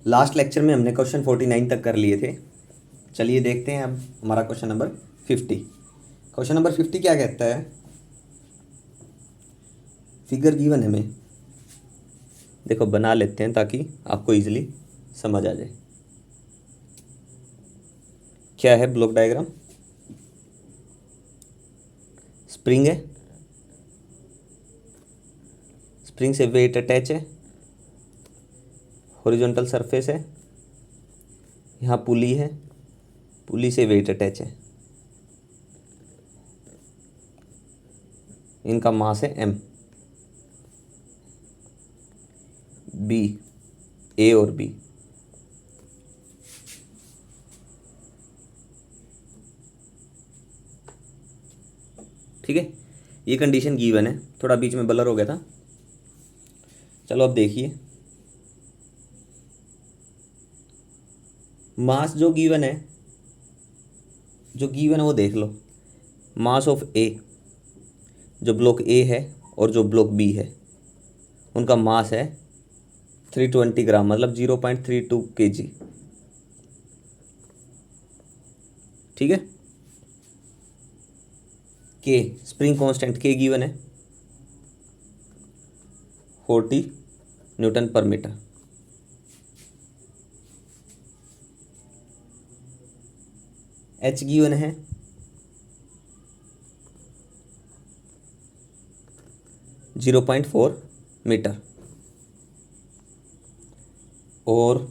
Last lecture में हमने question 49 तक कर लिए थे। चलिए देखते हैं अब हमारा क्वेश्चन नंबर 50। क्वेश्चन नंबर 50 क्या कहता है? फिगर गिवन है हमें, देखो बना लेते हैं ताकि आपको इजीली समझ आ जाए। क्या है ब्लॉक डायग्राम? स्प्रिंग है, स्प्रिंग से वेट अटैच है, हॉरिजॉन्टल सरफेस है, यहाँ पुली है, पुली से वेट अटैच है, इनका मास है m। बी, ए और बी, ठीक है। ये कंडीशन गिवन है, थोड़ा बीच में ब्लर हो गया था। चलो अब देखिए, मास जो गिवन है, जो गिवन है वो देख लो। मास ऑफ ए, जो ब्लॉक ए है और जो ब्लॉक बी है, उनका मास है 320 ग्राम, मतलब 0.32 kg, ठीक है। के स्प्रिंग कांस्टेंट के गिवन है 40 न्यूटन पर मीटर। एच गिवन है 0.4 मीटर और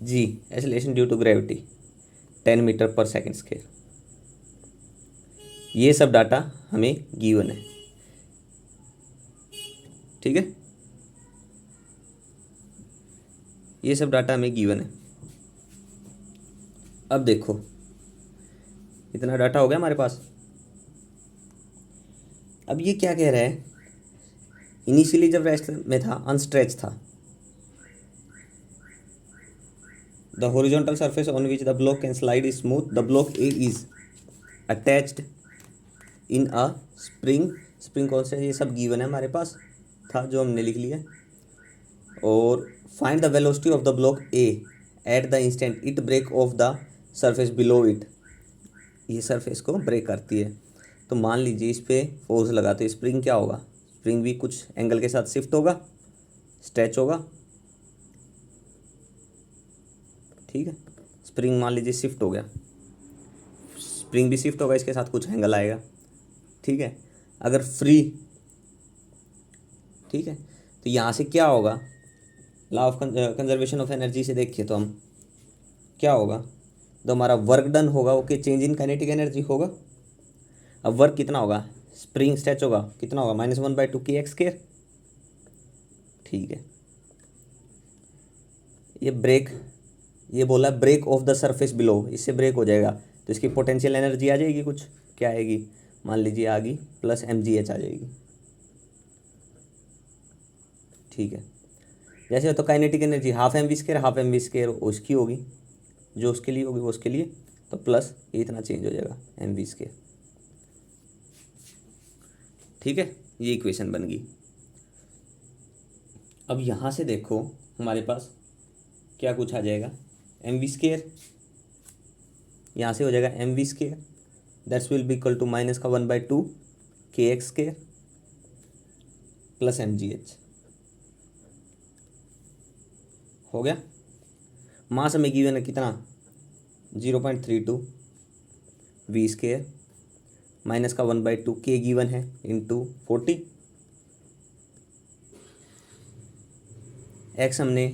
g acceleration due to gravity 10 metre पर सेकेंड स्क्वायर। ये सब डाटा हमें गिवन है, ठीक है। ये सब डाटा हमें गिवन है। अब देखो, इतना डाटा हो गया हमारे पास। अब ये क्या कह रहा है? इनिशियली जब रेस्ट में था, अनस्ट्रेच था, the horizontal surface on which the block can slide is smooth, the block A is attached in a spring. Spring कौन सा है? ये सब गिवन है हमारे पास, था जो हमने लिख लिया। और find the velocity of the block A at the instant it break off the surface below it. ये सरफेस को ब्रेक करती है, तो मान लीजिए इस पे फोर्स लगा, तो स्प्रिंग क्या होगा? स्प्रिंग भी कुछ एंगल के साथ शिफ्ट होगा, स्ट्रेच होगा, ठीक है। स्प्रिंग मान लीजिए शिफ्ट हो गया, स्प्रिंग भी शिफ्ट होगा, इसके साथ कुछ एंगल आएगा, ठीक है। अगर फ्री, ठीक है, तो यहाँ से क्या होगा? Law of conservation of energy से देखिए तो हम क्या होगा, तो हमारा वर्क डन होगा okay, change in kinetic energy होगा। अब वर्क कितना होगा? स्प्रिंग स्ट्रेच होगा, कितना होगा? -1/2 kx², ठीक है। ये ब्रेक, ये बोला break off the surface below, इससे ब्रेक हो जाएगा, तो इसकी पोटेंशियल एनर्जी आ जाएगी कुछ, क्या आएगी? मान लीजिए आ गई +mgh आ जाएगी, ठीक है। जैसे तो काइनेटिक एनर्जी ½ mv², उसकी होगी, जो उसके लिए होगी वो उसके लिए, तो प्लस ये इतना चेंज हो जाएगा mv², ठीक है। ये इक्वेशन बन गई। अब यहाँ से देखो हमारे पास क्या कुछ आ जाएगा, mv², यहाँ से हो जाएगा mv², that's will be equal to -1/2 kx² + mgh, हो गया। मास हमें गिवन है कितना? 0.32 v² -1/2 k गिवन है इंटू 40। एक्स हमने,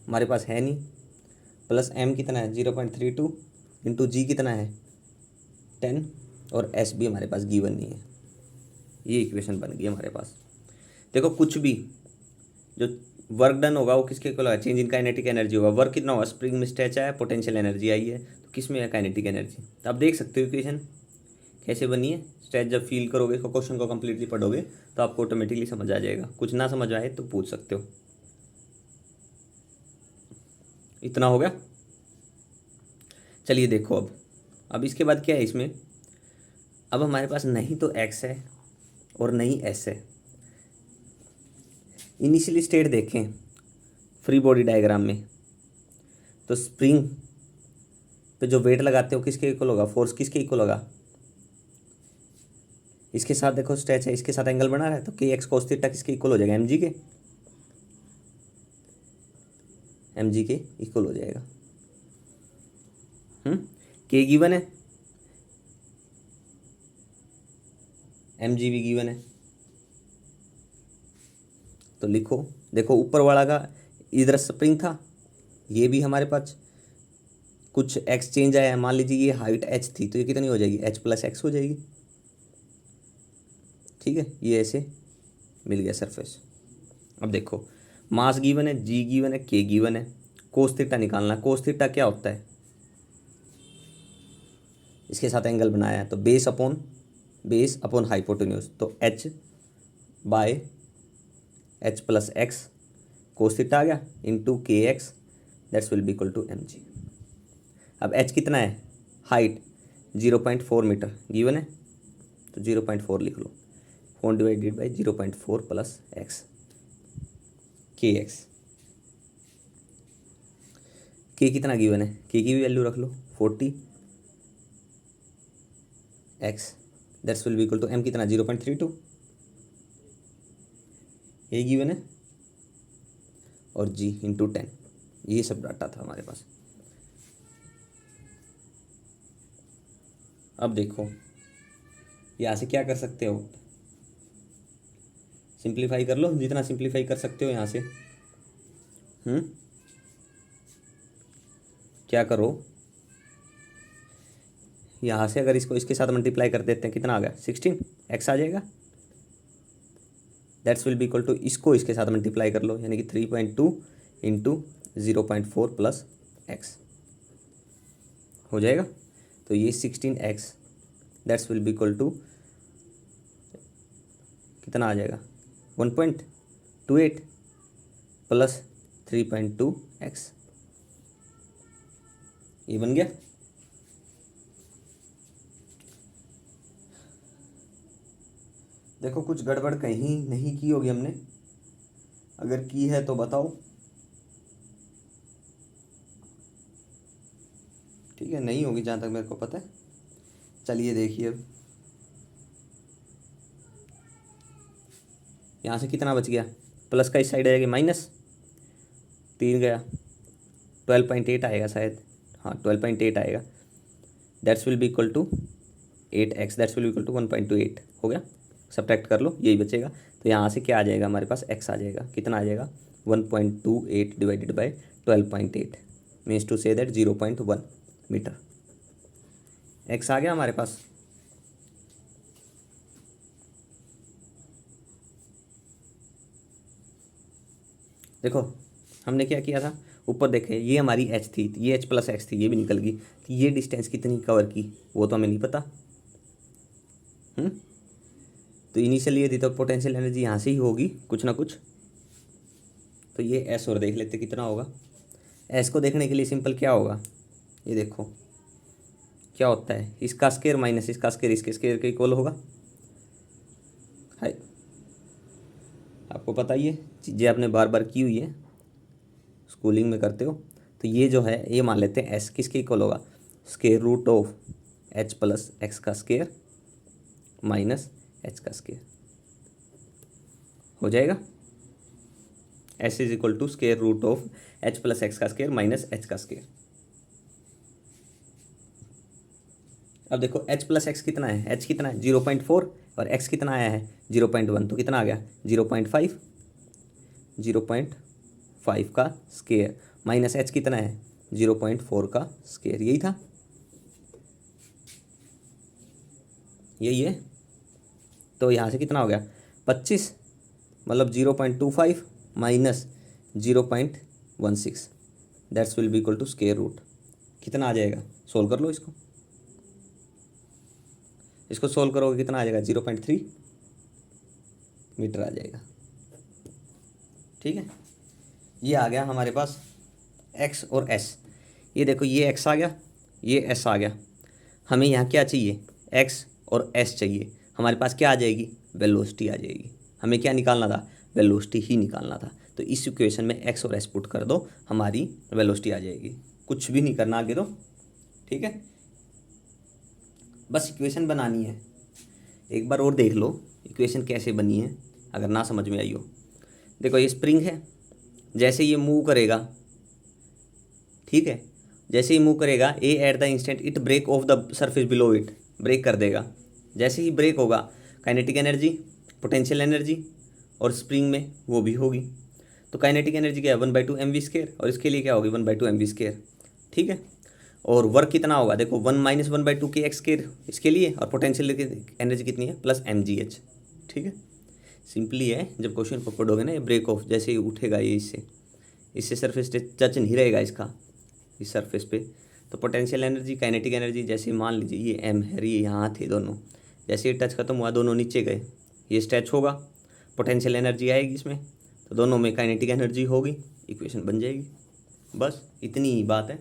हमारे पास है नहीं, प्लस m कितना है? 0.32 इंटू जी कितना है? 10, और एस भी हमारे पास गिवन नहीं है। ये इक्वेशन बन गई हमारे पास। देखो कुछ भी जो वर्क डन होगा वो किसके इक्वल होगा? चेंज इन काइनेटिक एनर्जी होगा। वर्क कितना होगा? स्प्रिंग में स्ट्रेच आया, पोटेंशियल एनर्जी आई है, तो किस में है? Kinetic energy. तो आप देख सकते हो इक्वेशन कैसे बनी है। स्ट्रेच जब फील करोगे, इसको क्वेश्चन को कंप्लीटली पढ़ोगे तो आपको ऑटोमेटिकली समझ आ जाएगा। कुछ ना समझ आए तो पूछ सकते हो। इतना हो गया। चलिए देखो अब इसके बाद क्या है इसमें। अब हमारे पास नहीं तो एक्स है और नहीं एस है। इनिशियली स्टेट देखें फ्री बॉडी डायग्राम में, तो स्प्रिंग पे जो वेट लगाते हो किसके इक्वल होगा, फोर्स किसके इक्वल होगा, इसके साथ देखो स्ट्रेच है, इसके साथ एंगल बना रहा है, तो के एक्स कोस थीटा किसके इक्वल हो जाएगा, एम जी के, एम जी के इक्वल हो जाएगा। के गिवन है, एम जी भी गिवन है, तो लिखो। देखो ऊपर वाला का इधर स्प्रिंग था, ये भी हमारे पास कुछ एक्सचेंज आया है, मान लीजिए ये हाइट एच थी, तो ये कितनी हो जाएगी, एच प्लस एक्स हो जाएगी। ठीक है, ये ऐसे मिल गया सरफेस। अब देखो मास गिवन है, जी गिवन है, के गिवन है, कोस थीटा निकालना है। कोस थीटा क्या होता है, इसके साथ एंगल बनाया है, तो बेस अपॉन हाइपोटेन्यूज, तो h by h plus x cos theta आ गया into k x, that's will be equal to m g. अब एच कितना है, हाइट 0.4 मीटर गिवन है, तो 0.4 लिख लो, 4 divided by 0.4 plus x, k x. K कितना गिवन है, के की भी वैल्यू रख लो 40 x, that's will be equal to m कितना 0.32, ये गिवन है, और जी इंटू 10, ये सब डाटा था हमारे पास। अब देखो यहाँ से क्या कर सकते हो, सिंप्लीफाई कर लो, जितना सिंप्लीफाई कर सकते हो यहाँ से। क्या करो, यहाँ से अगर इसको इसके साथ मल्टीप्लाई कर देते हैं, कितना आ गया 16 एक्स आ जाएगा, that's will be equal to, इसको इसके साथ मल्टीप्लाई कर लो, यानी कि 3.2 इंटू 0.4 प्लस एक्स हो जाएगा, तो ये 16 x that's will be equal to कितना आ जाएगा 1.28 प्लस 3.2 एक्स, ये बन गया। देखो कुछ गड़बड़ कहीं नहीं की होगी हमने, अगर की है तो बताओ, ठीक है, नहीं होगी जहाँ तक मेरे को पता है। चलिए देखिए, अब यहाँ से कितना बच गया, प्लस का इस साइड आएगा माइनस, 3 गया 12.8 आएगा शायद, हाँ 12.8 आएगा, that's will be equal to 8x, that's will be equal to 1.28 हो गया। सब्ट्रैक्ट कर लो, यही बचेगा, तो यहाँ से क्या आ जाएगा हमारे पास, x आ जाएगा, कितना आ जाएगा 1.28 divided by 12.8 means to say that 0.1 metre, x आ गया हमारे पास। देखो हमने क्या किया था, ऊपर देखे ये हमारी h थी, ये h प्लस एक्स थी, ये भी निकल गई, तो ये डिस्टेंस कितनी कवर की वो तो हमें नहीं पता। तो इनिशियल ये थी, तो पोटेंशियल एनर्जी यहाँ से ही होगी कुछ ना कुछ, तो ये एस और देख लेते कितना होगा। एस को देखने के लिए सिंपल क्या होगा, ये देखो क्या होता है, इसका स्क्वायर माइनस इसका स्क्वायर इसके स्क्वायर के इक्वल होगा, हाय आपको पता ही है, चीज़ें आपने बार बार की हुई है, स्कूलिंग में करते हो। तो ये जो है ये मान लेते हैं एस किसके इक्वल होगा, square root of h plus x का स्क्वायर माइनस एच का स्क्वायर हो जाएगा, s is equal to square root of h plus x का स्क्वायर माइनस एच का स्क्वायर। अब देखो एच प्लस एक्स कितना है, एच कितना है 0.4 और एक्स कितना आया है 0.1, तो कितना आ गया 0.5, 0.5 का स्क्वायर माइनस एच कितना है 0.4 का स्क्वायर, यही था, यही है। तो यहाँ से कितना हो गया 25, मतलब 0.25 minus 0.16, that's will be equal to square root, कितना आ जाएगा, सोल्व कर लो इसको, इसको सोल्व करोगे कितना आ जाएगा 0.3 मीटर आ जाएगा। ठीक है, ये आ गया हमारे पास x और s, ये देखो ये x आ गया, ये s आ गया, हमें यहाँ क्या चाहिए x और s चाहिए, हमारे पास क्या आ जाएगी वेलोसिटी आ जाएगी, हमें क्या निकालना था वेलोसिटी ही निकालना था, तो इस इक्वेशन में x और s पुट कर दो, हमारी वेलोसिटी आ जाएगी। कुछ भी नहीं करना आगे तो, ठीक है। बस इक्वेशन बनानी है। एक बार और देख लो इक्वेशन कैसे बनी है, अगर ना समझ में आई हो। देखो ये स्प्रिंग है, जैसे ये मूव करेगा, ठीक है, जैसे ही मूव करेगा A at the instant it break off the surface below it, break कर देगा। जैसे ही ब्रेक होगा काइनेटिक एनर्जी, पोटेंशियल एनर्जी और स्प्रिंग में वो भी होगी। तो काइनेटिक एनर्जी क्या है 1/2 mv², और इसके लिए क्या होगी 1/2 mv², ठीक है। और वर्क कितना होगा देखो 1 - 1/2 kx², इसके लिए, और पोटेंशियल एनर्जी कितनी है +mgh, ठीक है। सिंपली है, जब क्वेश्चन को पढ़ोगे ना ये ब्रेक ऑफ, जैसे ही उठेगा ये इससे सरफेस टच नहीं रहेगा इसका, इस सरफेस पे, तो पोटेंशियल एनर्जी काइनेटिक एनर्जी, जैसे मान लीजिए ये एम है, ये यहाँ थे दोनों, जैसे ये टच खत्म हुआ दोनों नीचे गए, ये स्ट्रेच होगा, पोटेंशियल एनर्जी आएगी इसमें, तो दोनों में काइनेटिक एनर्जी होगी, इक्वेशन बन जाएगी। बस इतनी ही बात है।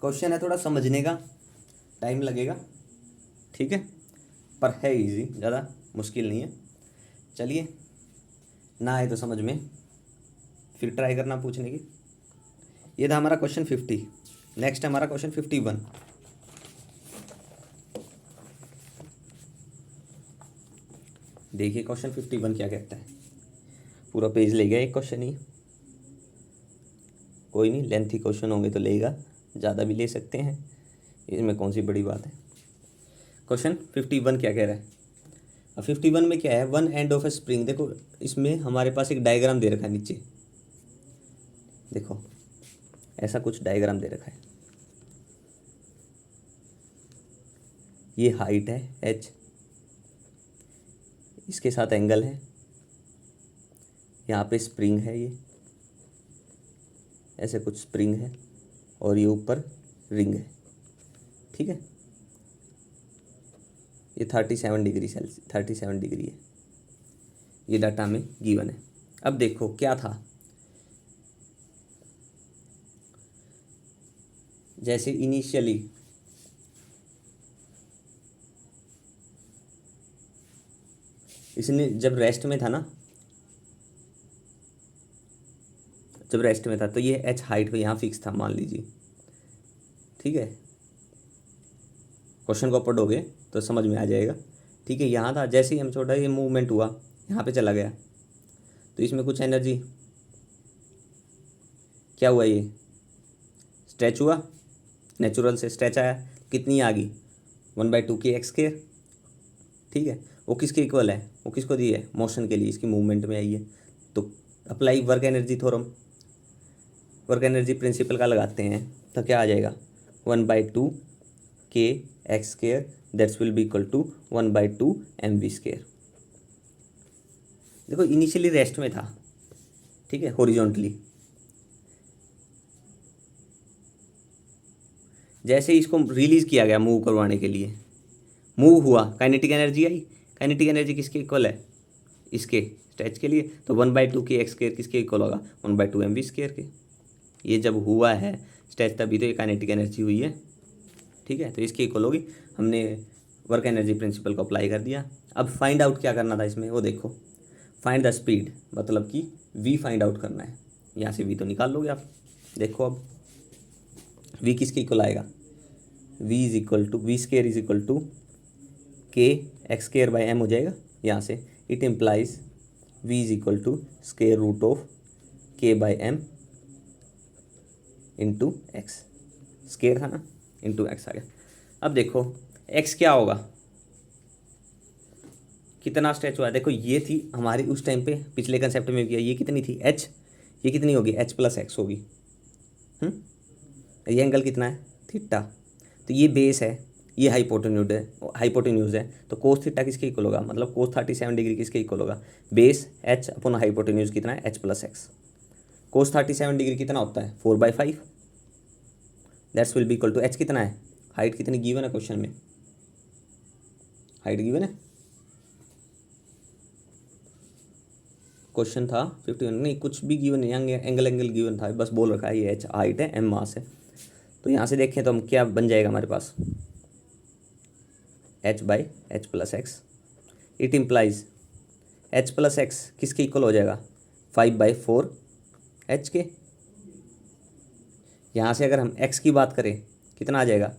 क्वेश्चन है, थोड़ा समझने का टाइम लगेगा, ठीक है, पर है इजी, ज़्यादा मुश्किल नहीं है। चलिए, ना आए तो समझ में फिर ट्राई करना पूछने की। ये था हमारा क्वेश्चन 50। नेक्स्ट है हमारा क्वेश्चन 51। देखिए क्वेश्चन 51 क्या कहता है। पूरा पेज ले गया एक क्वेश्चन ही, कोई नहीं, लेंथी क्वेश्चन होंगे तो लेगा, ज़्यादा भी ले सकते हैं, इसमें कौन सी बड़ी बात है। क्वेश्चन 51 क्या कह रहा है। अब 51 में क्या है, one end of A spring, देखो इसमें हमारे पास एक डायग्राम दे रखा है नीचे, देखो ऐसा कुछ डायग्राम दे रखा है। ये हाइट है h, इसके साथ एंगल है, यहाँ पे स्प्रिंग है, ये ऐसे कुछ स्प्रिंग है, और ये ऊपर रिंग है, ठीक है। ये 37 डिग्री सेल्सियस 37 डिग्री है, ये डाटा में गिवन है। अब देखो क्या था, जैसे इनिशियली इसने जब रेस्ट में था ना, जब रेस्ट में था तो ये h हाइट पे यहाँ फिक्स था मान लीजिए, ठीक है। क्वेश्चन को पढ़ोगे तो समझ में आ जाएगा, ठीक है। यहाँ था, जैसे ही हम छोटा ये मूवमेंट हुआ यहाँ पे चला गया, तो इसमें कुछ एनर्जी क्या हुआ, ये स्ट्रेच हुआ, नेचुरल से स्ट्रेच आया, कितनी आ गई 1/2 kx², ठीक है। वो किसके इक्वल है, वो किसको दी है, मोशन के लिए, इसकी मूवमेंट में आई है। तो apply work energy theorem, work energy principle का लगाते हैं, तो क्या आ जाएगा 1/2 kx² that's will be equal to 1/2 mv²। देखो इनिशियली रेस्ट में था, ठीक है, हॉरिजॉन्टली, जैसे ही इसको रिलीज किया गया मूव करवाने के लिए, मूव हुआ, काइनेटिक एनर्जी आई, काइनेटिक एनर्जी किसके इक्वल है, इसके स्ट्रेच के लिए, तो 1/2 kx² किसके इक्वल होगा 1/2 mv² के। ये जब हुआ है स्ट्रेच तभी तो ये काइनेटिक एनर्जी हुई है, ठीक है, तो इसके इक्वल होगी। हमने वर्क एनर्जी प्रिंसिपल को अप्लाई कर दिया। अब फाइंड आउट क्या करना था इसमें, वो देखो, फाइंड द स्पीड, मतलब कि v फाइंड आउट करना है। यहाँ से v तो निकाल लोगे आप, देखो अब v किसके इक्वल आएगा, v is equal to v² is equal to kx²/m हो जाएगा यहाँ से। It implies v is equal to √of k/m into x, square था ना, इंटू एक्स आ गया। अब देखो x क्या होगा, कितना स्ट्रेच हुआ है, देखो ये थी हमारी उस टाइम पे, पिछले कंसेप्ट में किया, ये कितनी थी h, ये कितनी होगी h+x होगी, ये एंगल कितना है थीटा, तो ये बेस है, ये हाइपोटेन्यूज है, तो कोस थीटा किसके इक्वल होगा, मतलब कोस 37 डिग्री किसके इक्वल होगा, बेस h अपॉन हाइपोटेन्यूज कितना है h+x। कोस 37 डिग्री कितना होता है 4/5, that's will be equal to h कितना है, हाइट कितनी गिवन है क्वेश्चन में, हाइट गिवन है, क्वेश्चन था 51 नहीं, कुछ भी गिवन नहीं, एंगल गिवन था, बस बोल रखा है ये h हाइट है, m मास है। तो यहाँ से देखें तो हम क्या बन जाएगा हमारे पास h/h+x। इट इम्प्लाइज h+x किसके इक्वल हो जाएगा 5/4 h के, यहाँ से अगर हम x की बात करें कितना आ जाएगा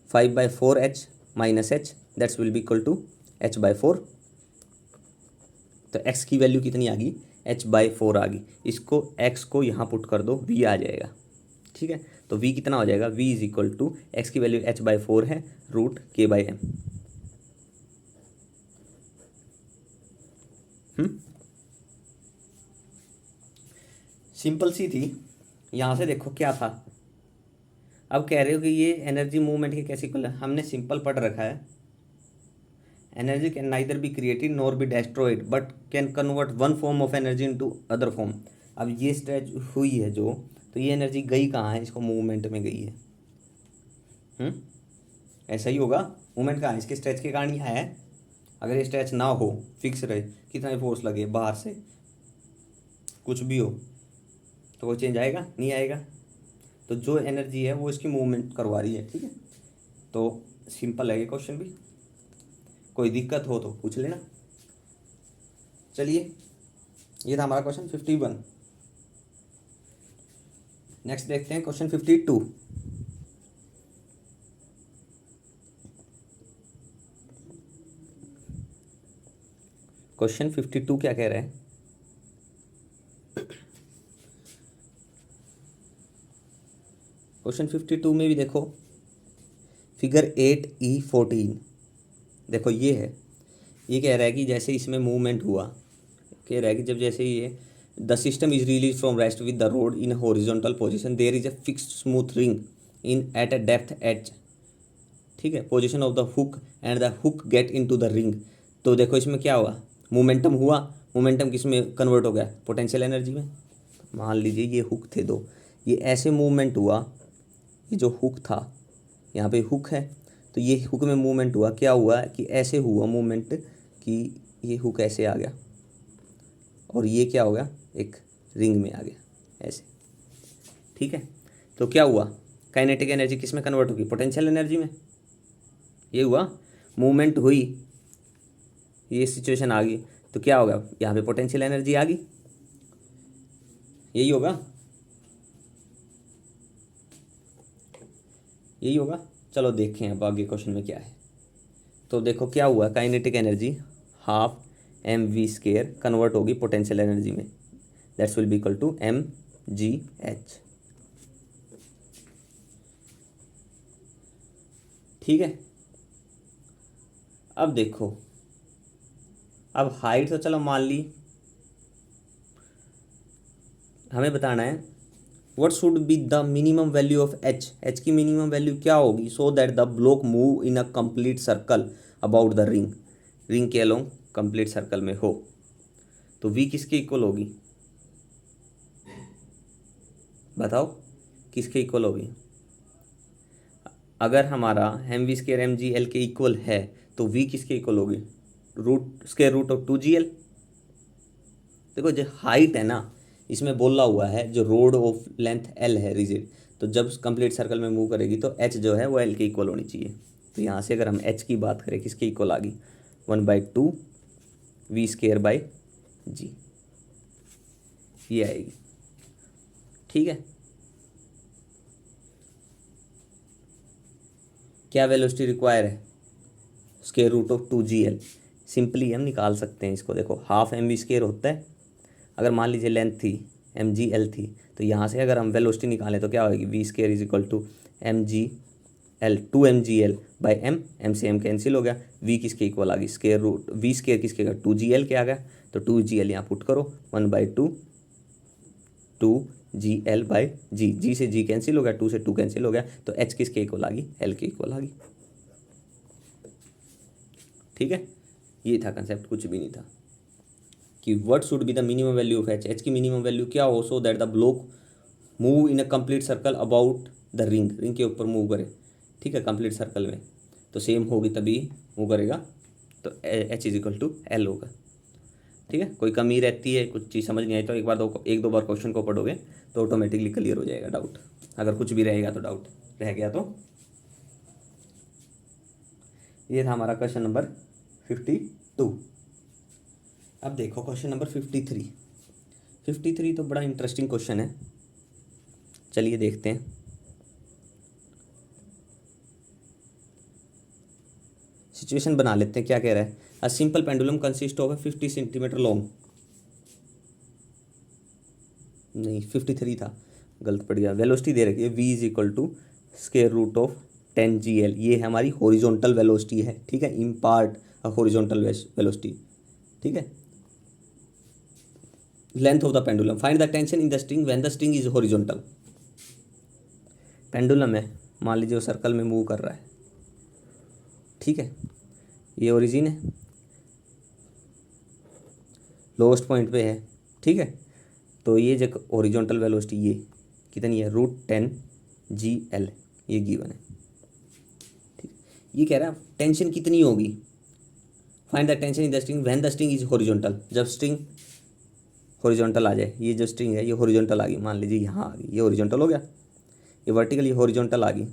5/4h minus h, that's will be equal to h/4। तो x की वैल्यू कितनी आ गई h/4 आ गई। इसको x को यहाँ पुट कर दो, v आ जाएगा। ठीक है, तो v कितना हो जाएगा, v is equal to x की वैल्यू h/4 है √k/m। सिंपल सी थी। यहाँ से देखो क्या था, अब कह रहे हो कि ये एनर्जी मूवमेंट के कैसे इक्वल है। हमने सिंपल पढ़ रखा है, energy can neither be created nor be destroyed but can convert one form of energy into other form. अब ये स्ट्रेच हुई है जो, तो ये एनर्जी गई कहाँ है, इसको मूवमेंट में गई है। ऐसा ही होगा, मूवमेंट कहाँ है, इसके स्ट्रेच के कारण ही है। अगर ये स्ट्रेच ना हो, फिक्स रहे, कितना भी फोर्स लगे बाहर से कुछ भी हो, तो वो चेंज आएगा नहीं आएगा। तो जो एनर्जी है वो इसकी मूवमेंट करवा रही है। ठीक है, तो सिंपल है ये क्वेश्चन भी, कोई दिक्कत हो तो पूछ लेना। चलिए, ये था हमारा क्वेश्चन 51। नेक्स्ट देखते हैं क्वेश्चन 52। क्वेश्चन 52 क्या कह रहा है, क्वेश्चन 52 में भी देखो फिगर 8E14। देखो ये है, ये कह रहा है कि जैसे इसमें मूवमेंट हुआ, कह रहा है कि जब जैसे ये the system is release from rest with the rod in horizontal position, there is a fixed smooth ring in at a depth h. ठीक है, position of the hook and the hook get into the ring. तो देखो इसमें क्या हुआ, momentum हुआ, momentum किस में कन्वर्ट हो गया, पोटेंशियल एनर्जी में। मान लीजिए ये हुक थे दो, ये ऐसे मूवमेंट हुआ, ये जो हुक था यहाँ पे हुक है, तो ये हुक में मूवमेंट हुआ, क्या हुआ कि ऐसे हुआ मूवमेंट कि ये हुक ऐसे आ गया और ये क्या हो गया, एक रिंग में आ गया ऐसे। ठीक है, तो क्या हुआ, काइनेटिक एनर्जी किस में कन्वर्ट होगी, पोटेंशियल एनर्जी में। ये हुआ, मूवमेंट हुई, ये सिचुएशन आ गई, तो क्या होगा, यहाँ पे पोटेंशियल एनर्जी आ गई, यही होगा, यही होगा। चलो देखें अब आगे क्वेश्चन में क्या है। तो देखो क्या हुआ, kinetic energy half mv² convert होगी पोटेंशियल एनर्जी में, that's will be equal to mgh। ठीक है, अब देखो, अब हाइट तो चलो मान ली, हमें बताना है what should be the minimum value of H. H की मिनिमम वैल्यू क्या होगी, सो that the block move in a complete circle about the ring, ring के अलोंग कंप्लीट सर्कल में हो। तो वी किसके इक्वल होगी, बताओ किसके इक्वल होगी। अगर हमारा mv² mgl के इक्वल है तो वी किसके इक्वल होगी, √√2gl। देखो जो हाइट है ना, इसमें बोला हुआ है जो रोड ऑफ लेंथ l है रिजिड, तो जब कंप्लीट सर्कल में मूव करेगी तो h जो है वो l के इक्वल होनी चाहिए। तो यहाँ से अगर हम h की बात करें किसके इक्वल आ गई, 1/2 v²/g, ये आएगी। ठीक है, क्या वेलोसिटी रिक्वायर है, √2gl। सिंपली हम निकाल सकते हैं इसको, देखो हाफ mv² होता है, अगर मान लीजिए लेंथ थी mgl थी, तो यहाँ से अगर हम वेलोसिटी निकालें तो क्या होगी, v² is equal to mgl 2mgl/m, m से m कैंसिल हो गया, v किसके इक्वल आ गई, v² किसके का 2gl के आ गया, तो 2gl यहाँ पुट करो, 1/2 2gl/g, g से g कैंसिल हो गया, 2 से 2 कैंसिल हो गया, तो h किसके इक्वल आ गई, l के इक्वल आ गई। ठीक है, ये था कंसेप्ट, कुछ भी नहीं था कि what should be the minimum value of H, H की मिनिमम वैल्यू क्या हो, सो that the block move in a complete circle about the ring, ring के ऊपर मूव करे। ठीक है, कंप्लीट सर्कल में तो सेम होगी तभी मूव करेगा, तो h is equal to l होगा। ठीक है, कोई कमी रहती है, कुछ चीज़ समझ नहीं आई तो एक दो बार क्वेश्चन को पढ़ोगे तो ऑटोमेटिकली क्लियर हो जाएगा डाउट, अगर कुछ भी रहेगा तो डाउट रह गया तो। ये था हमारा क्वेश्चन नंबर 52। अब देखो क्वेश्चन नंबर 53 तो बड़ा इंटरेस्टिंग क्वेश्चन है, चलिए देखते हैं। सिचुएशन बना लेते हैं, क्या कह रहा है। अ simple pendulum consist of 50 centimetre long, नहीं 53 था, गलत पड़ गया। वेलोसिटी दे रखी है v is equal to square root of 10 gl, ये है हमारी हॉरिजॉन्टल वेलोसिटी है, ठीक है, इम्पार्ट हॉरिजॉन्टल वेलोसिटी, ठीक है। Length of the pendulum, find the tension in the string when the string is horizontal. Pendulum है, मान लीजिए वो सर्कल में मूव कर रहा है, ठीक है, ये ओरिजिन है, लोएस्ट पॉइंट पे है, ठीक है। तो ये जो हॉरिजॉन्टल वेलोसिटी ये कितनी है, √10 GL, ये गिवन है, ठीक। ये कह रहा है टेंशन कितनी होगी, find the tension in the string when the string is horizontal, जब स्ट्रिंग हॉरिजॉन्टल आ जाए। ये जो स्ट्रिंग है ये हॉरिजॉन्टल आ गई, मान लीजिए यहाँ आ गई, ये हॉरिजॉन्टल हो गया, ये वर्टिकल, ये हॉरिजॉन्टल आ गई,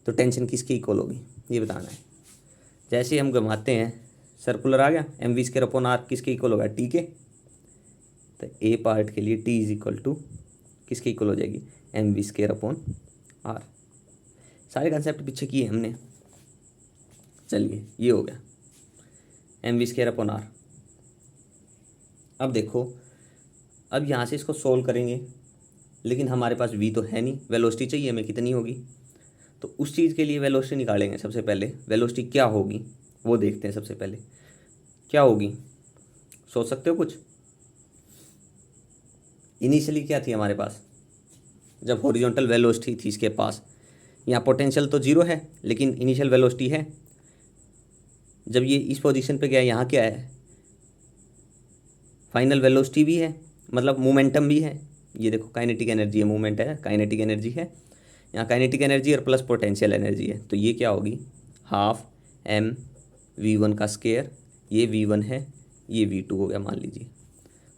तो टेंशन किसके इक्वल होगी ये बताना है। जैसे हम घुमाते हैं सर्कुलर आ गया, mv²/r किसके इक्वल होगा, टी के। तो ए पार्ट के लिए टी इज इक्वल टू किसके इक्वल हो जाएगी, mv²/r। सारे कंसेप्ट पीछे किए हमने, चलिए ये हो गया mv²/r। अब देखो, अब यहाँ से इसको सोल्व करेंगे, लेकिन हमारे पास v तो है नहीं, वेलोसिटी चाहिए हमें, कितनी होगी। तो उस चीज़ के लिए वेलोसिटी निकालेंगे सबसे पहले, वेलोसिटी क्या होगी वो देखते हैं सबसे पहले। क्या होगी, सोच सकते हो कुछ। इनिशियली क्या थी हमारे पास, जब हॉरिजॉन्टल वेलोसिटी थी इसके पास, यहाँ पोटेंशियल तो जीरो है लेकिन इनिशियल वेलोसिटी है। जब ये इस पोजीशन पे गया, यहाँ क्या है, फाइनल वेलोसिटी भी है, मतलब मोमेंटम भी है। ये देखो काइनेटिक एनर्जी है, मूवमेंट है, काइनेटिक एनर्जी है, यहाँ काइनेटिक एनर्जी और प्लस पोटेंशियल एनर्जी है। तो ये क्या होगी, हाफ mv1 का स्क्वायर, ये v1 है, ये v2 हो गया, मान लीजिए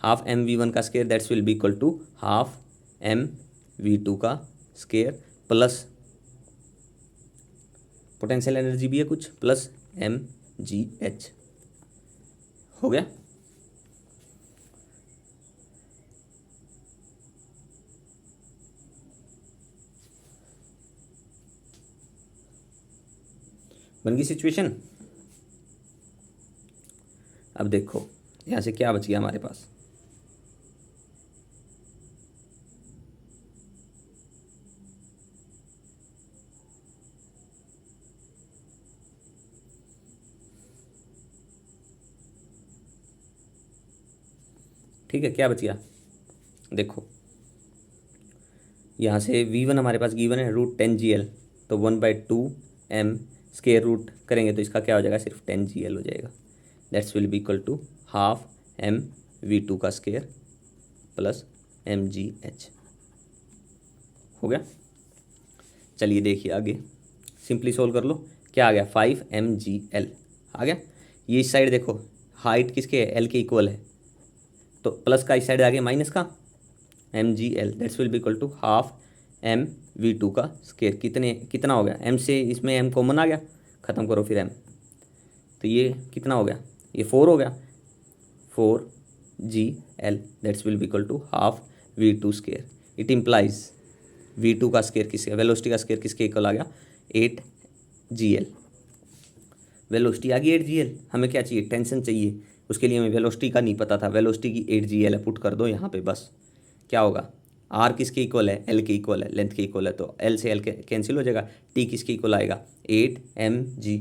हाफ mv1 का square, that's will be equal to half mv2 का स्क्वायर प्लस पोटेंशियल एनर्जी भी है कुछ, प्लस mgh हो गया। बन गई सिचुएशन। अब देखो यहाँ से क्या बच गया हमारे पास, ठीक है, क्या बच गया देखो, यहाँ से v1 हमारे पास गिवन है √10 GL, तो 1/2m स्क्वायर रूट करेंगे तो इसका क्या हो जाएगा, सिर्फ 10 GL हो जाएगा। That's will be equal to half mv2 का स्क्वायर प्लस mgh हो गया। चलिए देखिए आगे, सिंपली सोल्व कर लो, क्या आ गया 5mgl आ गया। ये इस साइड देखो हाइट किसके है, l के इक्वल है, तो प्लस का इस साइड आ गया माइनस का mgl, that's will be equal to half mv2 का स्क्वायर, कितना हो गया, m से इसमें m कॉमन आ गया, ख़त्म करो फिर m, तो ये कितना हो गया, ये 4 हो गया, 4gl, that's will be equal to half v2 square. It implies v2 का स्क्वायर किसके, वेलोसिटी का स्क्वायर किसके इक्वल आ गया, 8gl। वेलोसिटी आ गई 8gl, हमें क्या चाहिए, टेंशन चाहिए, उसके लिए हमें वेलोसिटी का नहीं पता था, वेलोसिटी की 8gl है, पुट कर दो यहाँ पे बस। क्या होगा, आर किसके इक्वल है, एल के इक्वल है, लेंथ के इक्वल है, तो एल से एल कैंसिल हो जाएगा, टी किसके इक्वल आएगा, 8mg,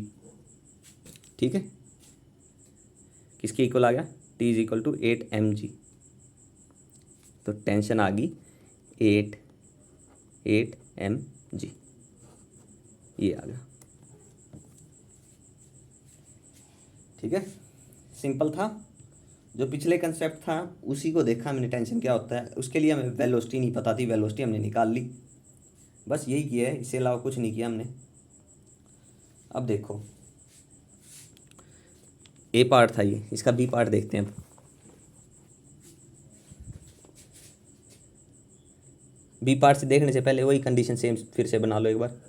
ठीक है, किसके इक्वल आ गया, T is equal to 8mg। तो टेंशन आ गई 8mg, ये आ गया, ठीक है, सिंपल था। जो पिछले कंसेप्ट था उसी को देखा मैंने, टेंशन क्या होता है, उसके लिए हमें वेलोसिटी नहीं पता थी, वेलोसिटी हमने निकाल ली, बस यही किया है, इससे अलावा कुछ नहीं किया हमने। अब देखो ए पार्ट था ये, इसका बी पार्ट देखते हैं अब। बी पार्ट से देखने से पहले वही कंडीशन सेम फिर से बना लो एक बार।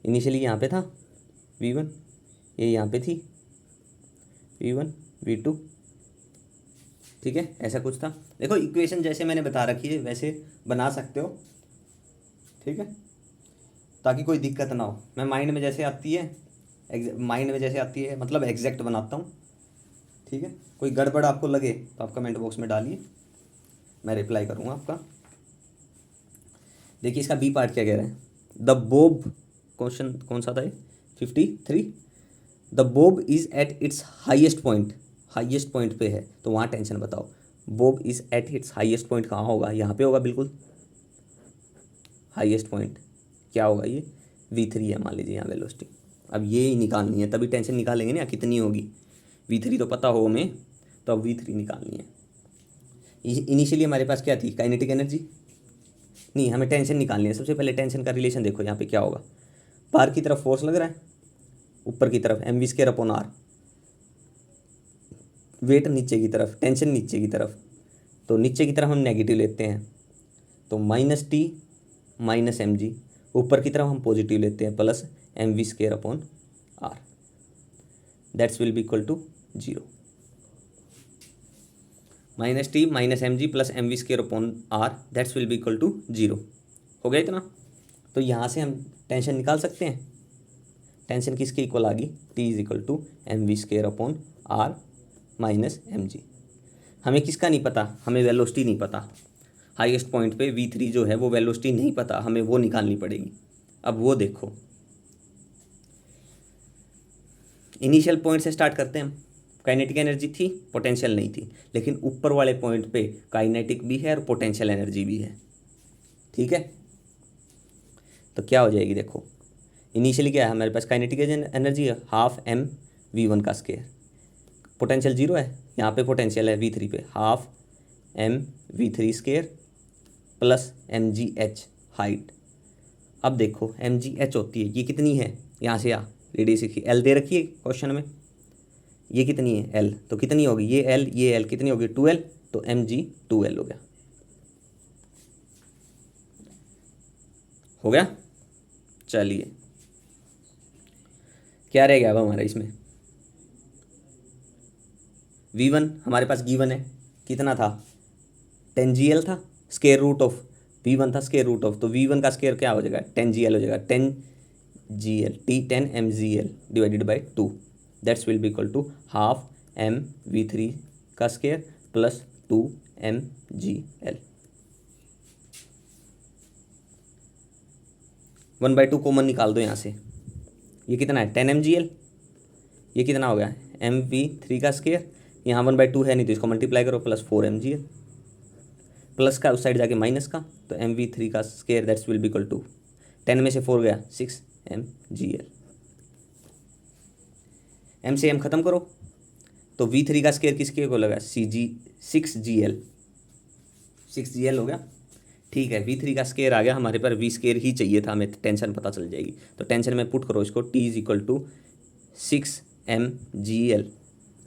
इनिशियली यहाँ पे था v1, ये यहाँ पे थी v1 v2, ठीक है, ऐसा कुछ था। देखो इक्वेशन जैसे मैंने बता रखी है वैसे बना सकते हो, ठीक है, ताकि कोई दिक्कत ना हो। मैं माइंड में जैसे आती है माइंड में जैसे आती है, मतलब एग्जैक्ट बनाता हूँ, ठीक है। कोई गड़बड़ आपको लगे तो आप कमेंट बॉक्स में डालिए, मैं रिप्लाई करूँगा आपका। देखिए इसका बी पार्ट क्या कह रहा है। द बोब, क्वेश्चन कौन सा था ये, 53। The Bob is at its highest point, highest point पे है, तो वहाँ टेंशन बताओ। Bob is at its highest point कहाँ होगा, यहाँ पे होगा बिल्कुल। हाईएस्ट पॉइंट क्या होगा, ये V3 है मान लीजिए यहाँ वेलोसिटी। अब ये ही निकालनी है, तभी टेंशन निकालेंगे ना, कितनी होगी। V3 तो पता हो हमें, तो अब V3 निकालनी है। इनिशियली हमारे पास क्या थी, काइनेटिक एनर्जी नहीं, हमें टेंशन निकालनी है। सबसे पहले टेंशन का रिलेशन देखो यहाँ पे क्या होगा। बाहर की तरफ फोर्स लग रहा है, ऊपर की तरफ mv²/r, वेट नीचे की तरफ, टेंशन नीचे की तरफ, तो नीचे की तरफ हम नेगेटिव लेते हैं, तो -T - mg। ऊपर की तरफ हम पॉजिटिव लेते हैं, plus mv²/r, that's will be equal to 0। -T - mg plus mv²/r, that's will be equal to 0। हो गया इतना। तो यहाँ से हम टेंशन निकाल सकते हैं। टेंशन किसके इक्वल आ गई, T = mv²/r - mg। हमें किसका नहीं पता, हमें वेलोसिटी नहीं पता। हाईएस्ट पॉइंट पे V3 जो है वो वेलोसिटी नहीं पता, हमें वो निकालनी पड़ेगी। अब वो देखो, इनिशियल पॉइंट से स्टार्ट करते हैं हम। काइनेटिक एनर्जी थी, पोटेंशियल नहीं थी, लेकिन ऊपर वाले पॉइंट पे काइनेटिक भी है और पोटेंशियल एनर्जी भी है, ठीक है। तो क्या हो जाएगी, देखो इनिशियली क्या है हमारे पास, काइनेटिक एनर्जी है 12m v1²। पोटेंशियल 0 है, यहाँ पे पोटेंशियल है V3 पे 12m v3² plus mgh height. अब देखो mgh होती है, ये कितनी है, यहाँ से आ रेडियस की L दे रखी है क्वेश्चन में, ये कितनी है L, तो कितनी होगी ये L कितनी होगी 2L, तो mg 2L हो गया। हो गया, चलिए क्या रह गया अब हमारा इसमें। V1 हमारे पास गिवन है, कितना था 10gl था, स्केयर रूट ऑफ V1 था स्केयर रूट ऑफ, तो V1 का स्केयर क्या हो जाएगा 10gl हो जाएगा, 10gl T10 mgl divided by 2, that's will be equal to 12m V3 का स्केयर प्लस 2 mgl। 1/2 कॉमन निकाल दो यहाँ से, ये कितना है 10 mgl, ये कितना हो गया mv3 का स्केयर, यहाँ 1/2 है नहीं तो इसको मल्टीप्लाई करो, प्लस 4 mgl, प्लस का उस साइड जाके माइनस का, तो mv3 का square that's will be equal to 10 में से 4 गया 6 mgl। m से m खत्म करो, तो V3 का स्केयर किसके को लगा 6gl हो गया, ठीक है। V3 का स्केयर आ गया हमारे पर, V² ही चाहिए था हमें, टेंशन पता चल जाएगी। तो टेंशन में पुट करो इसको, T = 6 mgl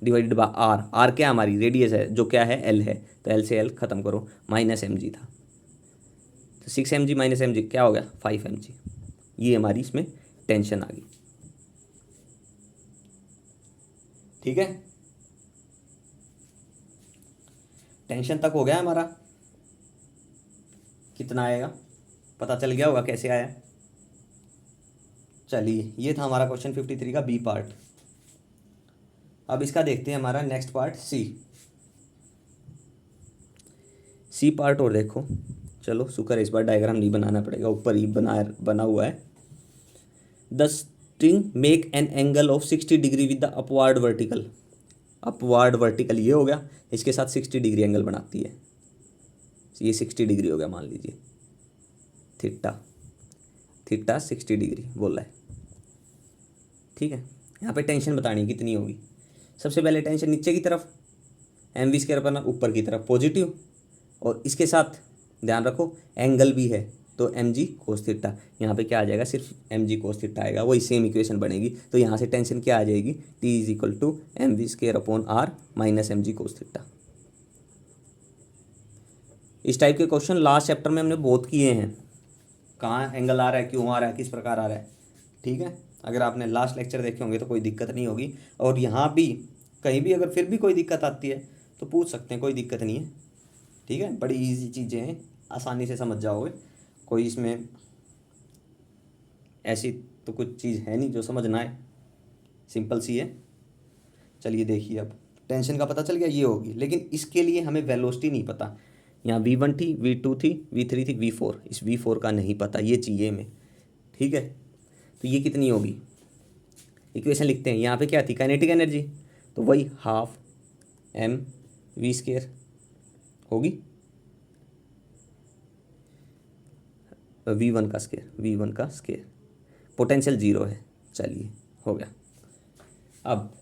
divided by r क्या हमारी रेडियस है, जो क्या है L है, तो L से L खत्म करो, -mg था, तो 6 mg - mg क्या हो गया 5 mg। ये हमारी इसमें टेंशन आ गई, ठीक है। टेंशन तक हो गया हमारा, कितना आएगा पता चल गया होगा कैसे आया। चलिए ये था हमारा क्वेश्चन 53 का बी पार्ट। अब इसका देखते हैं हमारा नेक्स्ट पार्ट सी पार्ट। और देखो चलो शुक्र है इस बार डायग्राम नहीं बनाना पड़ेगा, ऊपर ही बना हुआ है। The string make an angle of 60 degree with the upward vertical, upward vertical ये हो गया, इसके साथ 60 डिग्री एंगल बनाती है, ये 60 डिग्री हो गया मान लीजिए, थीटा 60 डिग्री बोला है, ठीक है। यहाँ पे टेंशन बतानी कितनी होगी। सबसे पहले टेंशन नीचे की तरफ, mv²/r ऊपर की तरफ पॉजिटिव, और इसके साथ ध्यान रखो एंगल भी है, तो mg cos थीटा, यहाँ पे क्या आ जाएगा सिर्फ mg cos थीटा आएगा, वही सेम इक्वेशन बनेगी। तो यहाँ से टेंशन क्या आ जाएगी, T = mv²/r - mg cos theta. इस टाइप के क्वेश्चन लास्ट चैप्टर में हमने बहुत किए हैं, कहाँ एंगल आ रहा है, क्यों आ रहा है, किस प्रकार आ रहा है, ठीक है। अगर आपने लास्ट लेक्चर देखे होंगे तो कोई दिक्कत नहीं होगी। और यहाँ भी कहीं भी अगर फिर भी कोई दिक्कत आती है तो पूछ सकते हैं, कोई दिक्कत नहीं है, ठीक है। बड़ी इजी चीज़ें हैं, आसानी से समझ जाओगे, कोई इसमें ऐसी तो कुछ चीज़ है नहीं जो समझ ना आए, सिंपल सी है। चलिए देखिए, अब टेंशन का पता चल गया, ये होगी, लेकिन इसके लिए हमें वेलोसिटी नहीं पता। यहाँ V1 थी, V2 थी, V3 थी, V4, इस V4 का नहीं पता, ये चाहिए हमें। ठीक है, तो ये कितनी होगी, इक्वेशन लिखते हैं। यहाँ पे क्या थी, काइनेटिक एनर्जी, तो वही हाफ एम वी स्केयर होगी, V1 का स्केयर, V1 का स्केयर, पोटेंशियल जीरो है। चलिए हो गया। अब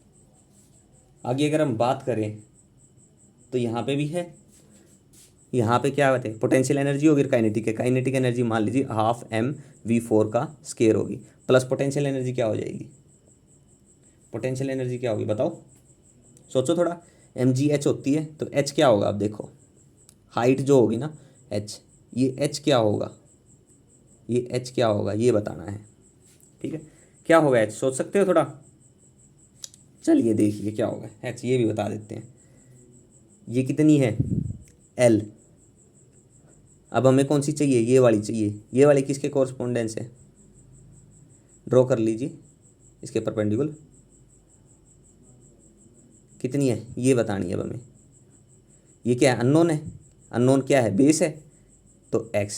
आगे अगर हम बात करें तो यहाँ पे भी है, यहाँ पे क्या होते हैं, पोटेंशियल एनर्जी होगी, काइनेटिक है, काइनेटिक एनर्जी मान लीजिए हाफ एम V4 का स्केयर होगी, प्लस पोटेंशियल एनर्जी क्या हो जाएगी, पोटेंशियल एनर्जी क्या होगी बताओ, सोचो थोड़ा। mgh होती है, तो h क्या होगा, अब देखो हाइट जो होगी ना h, ये h क्या होगा, ये h क्या होगा ये बताना है। ठीक है, क्या होगा h, सोच सकते हो थोड़ा। चलिए देखिए क्या होगा h, ये भी बता देते हैं। ये कितनी है l, अब हमें कौन सी चाहिए, ये वाली चाहिए, ये वाली किसके कॉरस्पॉन्डेंस है, ड्रॉ कर लीजिए इसके परपेंडिकुलर, कितनी है ये बतानी है अब हमें। ये क्या है, अननोन है, अननोन क्या है, बेस है, तो x,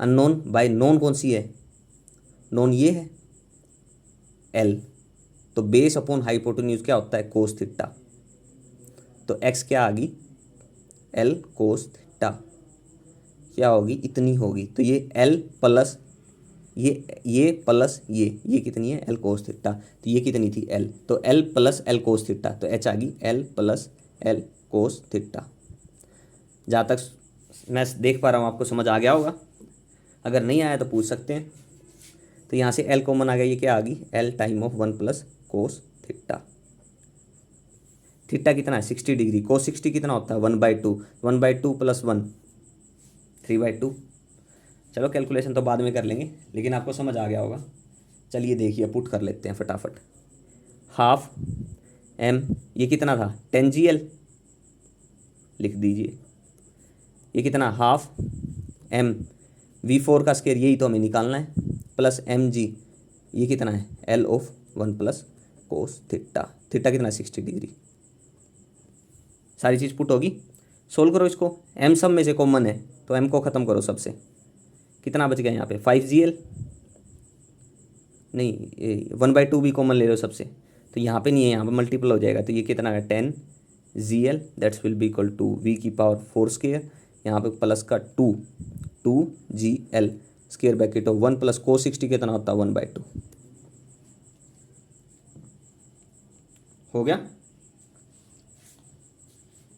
अननोन बाय नोन कौन सी है, नोन ये है l, तो बेस अपॉन हाइपोटेन्यूज क्या होता है, कोस थीटा, तो x क्या आ गई, l कोस थीटा, क्या होगी, इतनी होगी, तो ये l प्लस ये प्लस ये कितनी है, l कोस थीटा, तो ये कितनी थी l, तो l plus l cos theta, तो h आ गई l plus l cos theta. जहाँ तक मैं देख पा रहा हूँ आपको समझ आ गया होगा, अगर नहीं आया तो पूछ सकते हैं। तो यहाँ से l कॉमन आ गया, ये क्या आ गई, l time of 1 plus cos theta. Theta कितना है 60 डिग्री, कोस 60 कितना होता है 1/2, 1/2 प्लस 1 3/2। चलो कैलकुलेशन तो बाद में कर लेंगे, लेकिन आपको समझ आ गया होगा। चलिए देखिए पुट कर लेते हैं फटाफट। हाफ एम, ये कितना था 10 GL, लिख दीजिए। ये कितना, हाफ एम V4 का स्केयर, यही तो हमें निकालना है, प्लस mg, ये कितना है l of 1 plus cos theta, theta कितना 60 डिग्री। सारी चीज़ पुट होगी, सोल्व करो इसको, m सब में से कॉमन है तो m को ख़त्म करो सबसे, कितना बच गया यहाँ पे 5GL, नहीं 1/2 भी कॉमन ले लो सबसे, तो यहाँ पे नहीं है, यहाँ पे मल्टीपल हो जाएगा, तो ये कितना है 10GL, that's will be equal to V⁴ square, यहाँ पे प्लस का 2GL square bracket of 1 plus cos 60 कितना होता है 1/2। हो गया,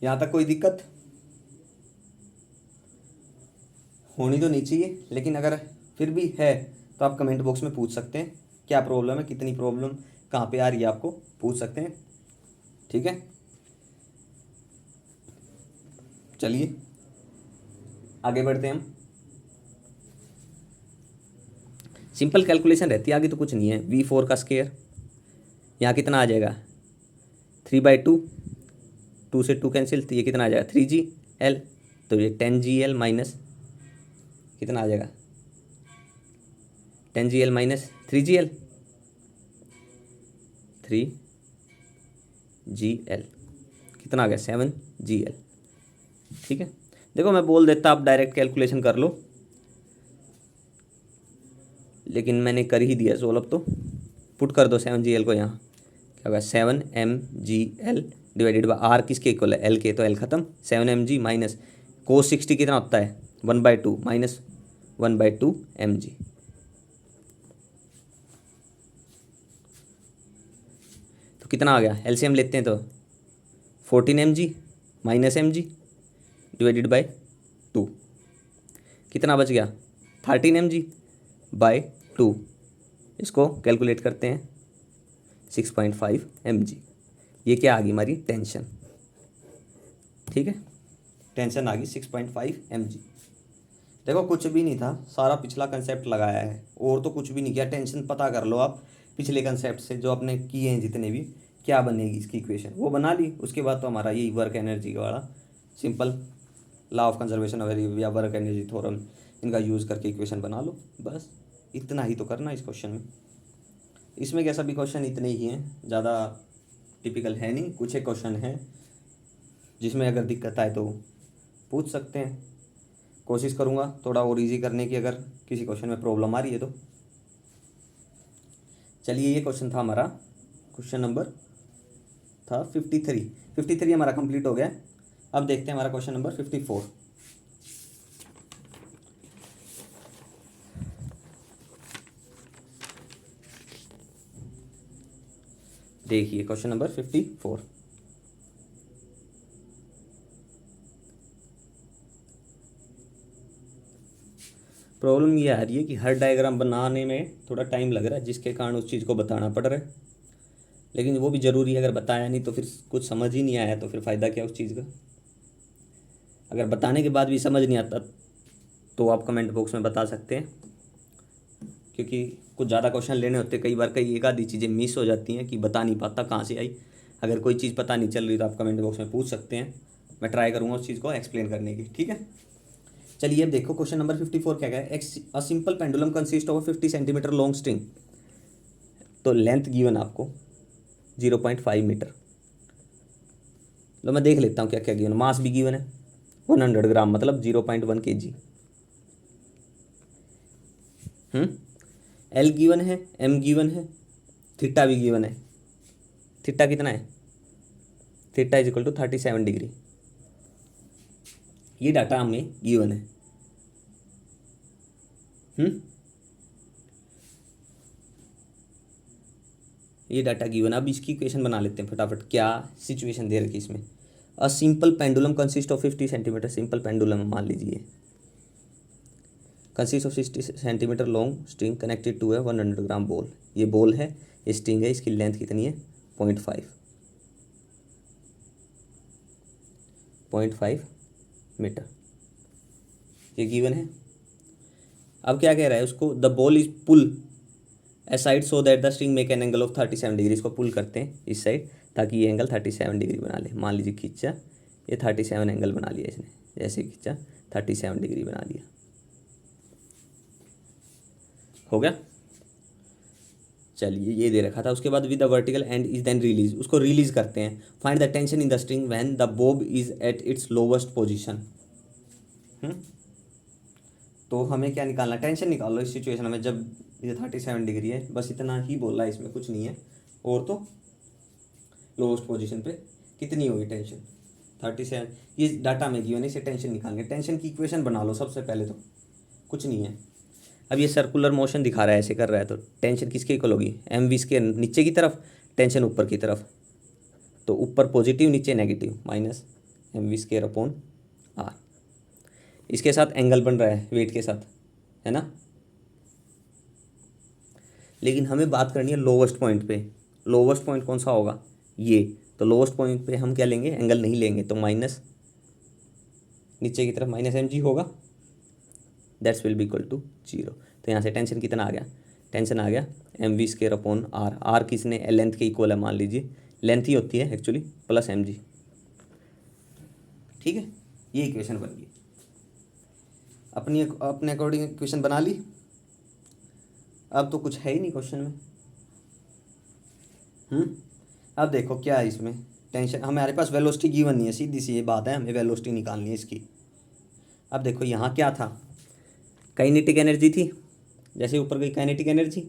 यहाँ तक कोई दिक्कत होनी तो नहीं चाहिए, लेकिन अगर फिर भी है तो आप कमेंट बॉक्स में पूछ सकते हैं क्या प्रॉब्लम है, कितनी प्रॉब्लम कहाँ पे आ रही है, आपको पूछ सकते हैं। ठीक है, चलिए आगे बढ़ते हैं हम। सिंपल कैलकुलेशन रहती है, आगे तो कुछ नहीं है। V4 का स्केयर यहाँ कितना आ जाएगा 3/2, 2 से 2 कैंसिल, तो ये कितना आ जाएगा 3GL, तो ये 10GL माइनस कितना आ जाएगा 10GL माइनस 3GL, 3GL कितना आ गया 7GL। ठीक है, देखो मैं बोल देता आप डायरेक्ट कैलकुलेशन कर लो, लेकिन मैंने कर ही दिया सोल्व, अब तो पुट कर दो 7GL को, यहाँ क्या होगा 7mgl डिवाइडेड बाई r, किसके इक्वल है l के, तो l खत्म, 7mg माइनस कोस 60 कितना होता है 1/2 माइनस 1/2 mg, तो कितना आ गया, LCM लेते हैं तो 14mg minus mg divided by 2, कितना बच गया 13mg बाई 2, इसको कैलकुलेट करते हैं 6.5 mg। ये क्या आ गई हमारी टेंशन। ठीक है, टेंशन आ गई 6.5 mg। देखो कुछ भी नहीं था, सारा पिछला कंसेप्ट लगाया है, और तो कुछ भी नहीं किया। टेंशन पता कर लो आप पिछले कंसेप्ट से जो आपने किए हैं जितने भी, क्या बनेगी इसकी इक्वेशन वो बना ली। उसके बाद तो हमारा यही वर्क एनर्जी वाला simple law of conservation of energy या वर्क एनर्जी थ्योरम, इनका यूज़ करके इक्वेशन बना लो, बस इतना ही तो करना इस क्वेश्चन में। इसमें क्या सभी क्वेश्चन इतने ही हैं, ज़्यादा टिपिकल है नहीं। कुछ एक क्वेश्चन है जिसमें अगर दिक्कत आए तो पूछ सकते हैं। कोशिश करूँगा थोड़ा और इजी करने की, अगर किसी क्वेश्चन में प्रॉब्लम आ रही है तो। चलिए, ये क्वेश्चन था हमारा, क्वेश्चन नंबर था 53 हमारा कंप्लीट हो गया। अब देखते हैं हमारा क्वेश्चन नंबर 54। देखिए क्वेश्चन नंबर 54। प्रॉब्लम ये आ रही है कि हर डायग्राम बनाने में थोड़ा टाइम लग रहा है, जिसके कारण उस चीज़ को बताना पड़ रहा है। लेकिन वो भी ज़रूरी है, अगर बताया नहीं तो फिर कुछ समझ ही नहीं आया तो फिर फ़ायदा क्या उस चीज़ का। अगर बताने के बाद भी समझ नहीं आता तो आप कमेंट बॉक्स में बता सकते हैं, क्योंकि कुछ ज़्यादा क्वेश्चन लेने होते, कई बार कई एक आधी चीज़ें मिस हो जाती हैं कि बता नहीं पाता कहाँ से आई। अगर कोई चीज़ पता नहीं चल रही तो आप कमेंट बॉक्स में पूछ सकते हैं, मैं ट्राई करूँगा उस चीज़ को एक्सप्लेन करने की। ठीक है, चलिए अब देखो क्वेश्चन नंबर 54 क्या है। अ simple pendulum consist of 50 centimetre long string. तो लेंथ गिवन आपको 0.5 मीटर। लो मैं देख लेता हूँ क्या क्या गिवन। मास भी गिवन है 100 ग्राम, मतलब 0.1 kg। एल गिवन है, एम गिवन है, थीटा भी गिवन है। थीटा कितना है? Theta is equal to 37 degree. ये डाटा हमें गिवन है। ये डाटा गिवन। अब इसकी इक्वेशन बना लेते हैं फटाफट। क्या सिचुएशन दे रखी इसमें? A simple pendulum consist of 50 centimetre. Simple pendulum मान लीजिए consist of 60 centimetre long string connected to है 100 ग्राम बॉल। ये बॉल है, ये स्ट्रिंग है, इसकी लेंथ कितनी है? 0.5 मीटर। ये गिवन है। अब क्या कह रहा है उसको? The ball is pull aside so that the string make an angle of 37 degree. इसको पुल करते हैं इस साइड ताकि ये एंगल 37 डिग्री बना ले। मान लीजिए खींचा, ये 37 एंगल बना लिया इसने। जैसे खींचा 37 डिग्री बना लिया। हो गया। चलिए, ये दे रखा था। उसके बाद with the vertical and is then release. उसको रिलीज करते हैं। Find the tension in the string when the bob is at its lowest position. तो हमें क्या निकालना? टेंशन निकाल लो इस सिचुएशन में जब ये 37 डिग्री है। बस इतना ही बोल रहा है, इसमें कुछ नहीं है। और तो लोवेस्ट पोजीशन पे कितनी होगी टेंशन? 37। ये डाटा में गिवन है, इसे टेंशन निकालनी है। टेंशन की इक्वेशन बना लो सबसे पहले। तो कुछ नहीं है। अब ये सर्कुलर मोशन दिखा रहा है, ऐसे कर रहा है, तो टेंशन किसके इक्वल होगी? एम वी स्क्वायर नीचे की तरफ, टेंशन ऊपर की तरफ। तो ऊपर पॉजिटिव, नीचे negative, minus m v square upon r. इसके साथ एंगल बन रहा है वेट के साथ, है ना। लेकिन हमें बात करनी है लोवेस्ट पॉइंट पे। लोवेस्ट पॉइंट कौन सा होगा? ये। तो लोवेस्ट पॉइंट पे हम क्या लेंगे? एंगल नहीं लेंगे, तो माइनस नीचे की तरफ माइनस एम जी होगा। That's will be equal to 0। तो यहाँ से टेंशन कितना आ गया? टेंशन आ गया m v square upon r. R किसने? लेंथ के इक्वल है, मान लीजिए। लेंथ ही होती है एक्चुअली, प्लस एम जी। ठीक है, ये इक्वेशन बन गई। अपने अकॉर्डिंग इक्वेशन बना ली। अब तो कुछ है ही नहीं क्वेश्चन में। अब देखो क्या है इसमें। टेंशन, हमारे पास वेलोसिटी गिवन नहीं है, सीधी सी ये बात है, हमें वेलोसिटी निकालनी है इसकी। अब देखो यहाँ क्या था? काइनेटिक एनर्जी थी। जैसे ऊपर गई काइनेटिक एनर्जी,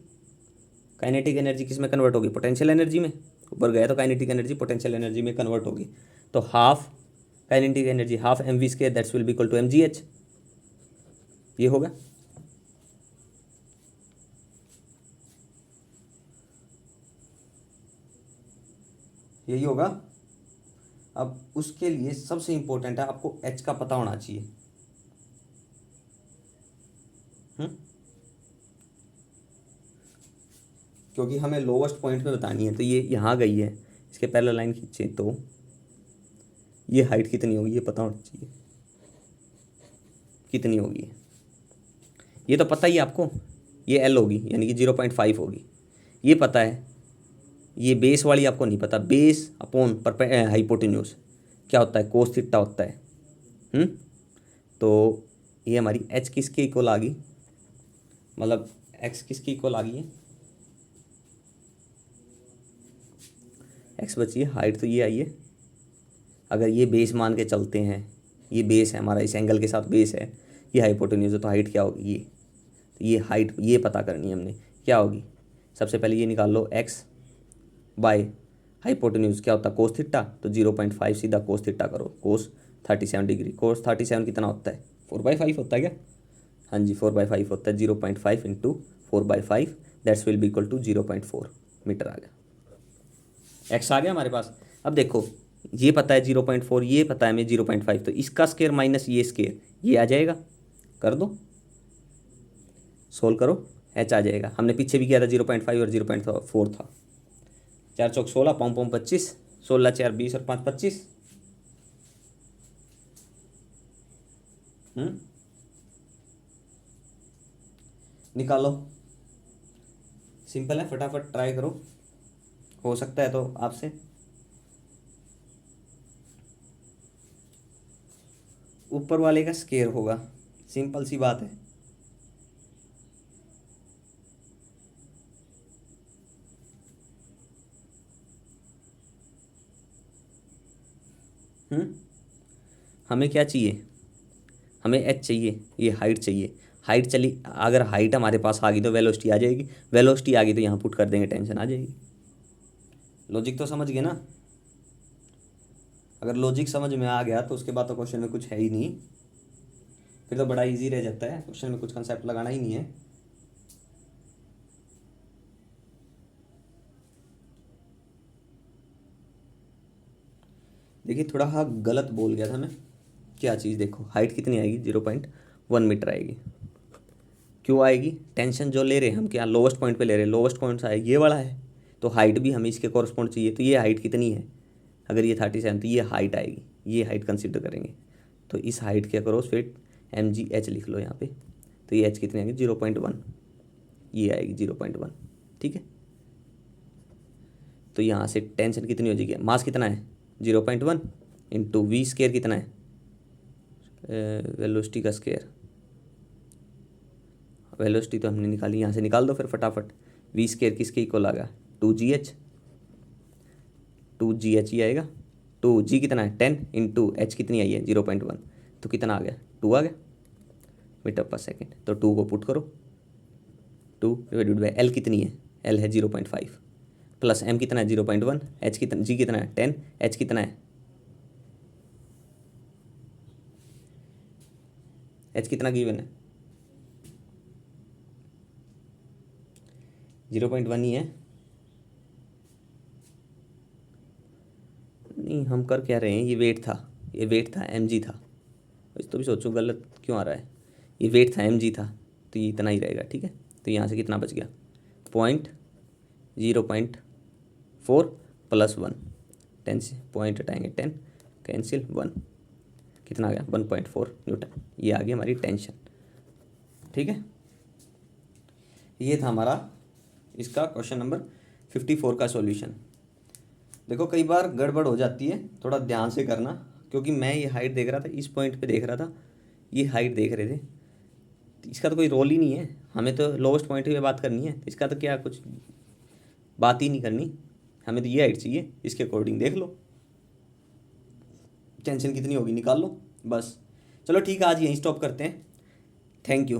काइनेटिक एनर्जी किस में कन्वर्ट होगी? पोटेंशियल एनर्जी में। ऊपर गया तो काइनेटिक एनर्जी पोटेंशियल एनर्जी में कन्वर्ट होगी। तो half kinetic energy half m v square, that's will be equal to m g h. ये होगा। यही होगा। अब उसके लिए सबसे इंपॉर्टेंट है आपको एच का पता होना चाहिए। क्योंकि हमें लोवेस्ट पॉइंट पे बतानी है। तो ये यहाँ गई है, इसके पैरेलल लाइन खींचे तो ये हाइट कितनी होगी ये पता होना चाहिए। कितनी होगी ये तो पता ही है आपको। ये एल होगी, यानी कि 0.5 होगी, ये पता है। ये बेस वाली आपको नहीं पता। बेस अपॉन पर हाइपोटेन्यूज क्या होता है? कोस थीटा होता है। तो ये हमारी एच किसके इक्वल आ गई? मतलब एक्स किसके इक्वल आ गई है? एक्स बची है, हाइट तो ये आई है। अगर ये बेस मान के चलते हैं, ये बेस है हमारा, इस एंगल के साथ बेस है, ये हाइपोटेन्यूज है, तो हाइट क्या होगी ये, तो ये हाइट ये पता करनी है हमने क्या होगी। सबसे पहले ये निकाल लो, एक्स बाय हाइपोटेन्यूज क्या होता है कोस थीटा, तो 0.5 सीधा कोस थीटा करो, कोस 37 डिग्री। कोस 37 कितना होता है, 4/5 होता है क्या, हाँ जी 4/5 होता है। 0.5 into 4/5 that's will be equal to 0.4 metre आ गया। एक्स आ गया हमारे पास। अब देखो ये पता है 0.4, ये पता है हमें 0.5, तो इसका स्केयर माइनस ये स्केयर, ये आ जाएगा, कर दो सोल्व करो, एच आ जाएगा। हमने पीछे भी किया था 0.5 और 0.4 था। 4 चौक 16, 5 5 25, 16 4 20 और 5 25। निकालो, सिंपल है, फटाफट ट्राई करो, हो सकता है तो आपसे। ऊपर वाले का स्केयर होगा, सिंपल सी बात है। हमें क्या चाहिए, हमें एच चाहिए, ये हाइट चाहिए। हाइट चली, अगर हाइट हमारे पास आ गई तो वेलोसिटी आ जाएगी, वेलोसिटी आ गई तो यहाँ पुट कर देंगे, टेंशन आ जाएगी। लॉजिक तो समझ गए ना, अगर लॉजिक समझ में आ गया तो उसके बाद तो क्वेश्चन में कुछ है ही नहीं, फिर तो बड़ा इजी रह जाता है, क्वेश्चन में कुछ कंसेप्ट लगाना ही नहीं है। देखिए थोड़ा हाँ गलत बोल गया था मैं, क्या चीज़ देखो, हाइट कितनी आएगी 0.1 मीटर आएगी। क्यों आएगी, टेंशन जो ले रहे हैं हम क्या लोवेस्ट पॉइंट पे ले रहे हैं, लोवेस्ट पॉइंट सा है ये वाला है, तो हाइट भी हमें इसके कॉरस्पॉन्ड चाहिए। तो ये हाइट कितनी है, अगर ये 37 तो ये हाइट आएगी, ये हाइट कंसिडर करेंगे। तो इस हाइट के अक्रॉस फिर MGH लिख लो यहाँ पे, तो ये एच कितनी आएगी 0.1, ये आएगी 0.1, ठीक है। तो यहाँ से टेंशन कितनी हो जाएगी, मास कितना है 0.1 इंटू वी स्केयर कितना है, वेलोसिटी का स्केयर, वेलोसिटी तो हमने निकाली, यहाँ से निकाल दो फिर फटाफट। वी स्केयर किसके इक्वल आ गया 2GH, 2GH ही आएगा। 2G कितना है 10 इंटू एच कितनी आई है 0.1, तो कितना आ गया 2 आ गया मीटर पर सेकेंड। तो 2 को पुट करो, 2 डिवाइडेड बाई एल कितनी है, एल है 0.5 प्लस एम कितना है 0.1, एच कितना, जी कितना है 10, एच कितना है, एच कितना गिवन है 0.1 ही है। नहीं हम कर क्या रहे हैं, ये वेट था, ये वेट था mg था, इस तो भी सोचो गलत क्यों आ रहा है, ये वेट था mg था, तो ये इतना ही रहेगा, ठीक है। तो यहाँ से कितना बच गया 0.4 प्लस 1, 10 से पॉइंट हटाएंगे 10 कैंसिल 1, कितना आ गया 1.4 न्यूटन, ये आ गई हमारी टेंशन, ठीक है। ये था हमारा इसका क्वेश्चन नंबर 54 का सॉल्यूशन। देखो कई बार गड़बड़ हो जाती है, थोड़ा ध्यान से करना, क्योंकि मैं ये हाइट देख रहा था, इस पॉइंट पे देख रहा था, ये हाइट देख रहे थे, इसका तो कोई रोल ही नहीं है, हमें तो लोवेस्ट पॉइंट पे बात करनी है, इसका तो क्या कुछ बात ही नहीं करनी, हमें तो ये हाइट चाहिए, इसके अकॉर्डिंग देख लो, टेंशन कितनी होगी निकाल लो बस। चलो ठीक है, आज यहीं स्टॉप करते हैं, थैंक यू।